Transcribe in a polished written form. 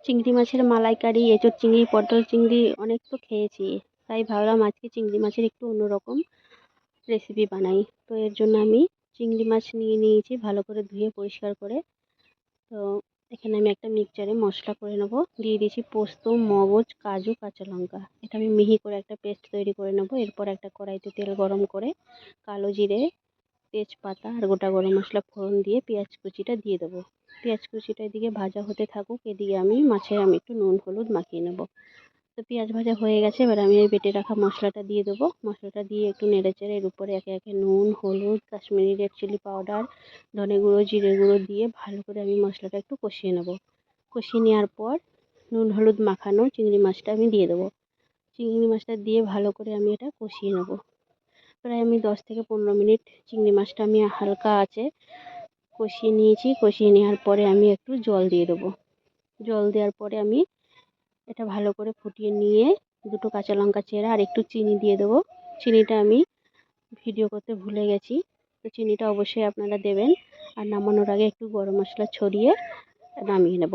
চিংড়ি মাছের মালাইকারি, এঁচোড় চিংড়ি, পটল চিংড়ি অনেক তো খেয়েছি। তাই ভাবলাম আজকে চিংড়ি মাছের একটু অন্যরকম রেসিপি বানাই। তো এর জন্য আমি চিংড়ি মাছ নিয়ে নিয়েছি ভালো করে ধুয়ে পরিষ্কার করে। তো এখানে আমি একটা মিক্সচারে মশলা করে নেব। দিয়ে দিয়েছি পোস্ত, মগজ, কাজু, কাঁচা লঙ্কা। এটা আমি মিহি করে একটা পেস্ট তৈরি করে নেব। এরপর একটা কড়াইতে তেল গরম করে কালো জিরে, তেজপাতা আর গোটা গরম মশলা ফোড়ন দিয়ে পেঁয়াজ কুচিটা দিয়ে দেবো। পেঁয়াজ কুচিটা এদিকে ভাজা হতে থাকুক, এদিকে আমি একটু নুন হলুদ মাখিয়ে নেব। তো পেঁয়াজ ভাজা হয়ে গেছে, এবার আমি এই বেটে রাখা মশলাটা দিয়ে দেবো। মশলাটা দিয়ে একটু নেড়েচেড়ে এর উপরে একে একে নুন, হলুদ, কাশ্মীরি রেড চিলি পাউডার, ধনে গুঁড়ো, জিরে গুঁড়ো দিয়ে ভালো করে আমি মশলাটা একটু কষিয়ে নেব। কষিয়ে নেওয়ার পর নুন হলুদ মাখানো চিংড়ি মাছটা আমি দিয়ে দেবো। চিংড়ি মাছটা দিয়ে ভালো করে আমি এটা কষিয়ে নেব। প্রায় আমি 10 থেকে 15 মিনিট চিংড়ি মাছটা আমি হালকা আছে কষিয়ে নিয়েছি। কষিয়ে নেওয়ার পরে আমি একটু জল দিয়ে দেবো। জল দেওয়ার পরে আমি এটা ভালো করে ফুটিয়ে নিয়ে দুটো কাঁচা লঙ্কা চেরা আর একটু চিনি দিয়ে দেবো। চিনিটা আমি ভিডিও করতে ভুলে গেছি, তো চিনিটা অবশ্যই আপনারা দেবেন। আর নামানোর আগে একটু গরম মশলা ছড়িয়ে নামিয়ে নেব।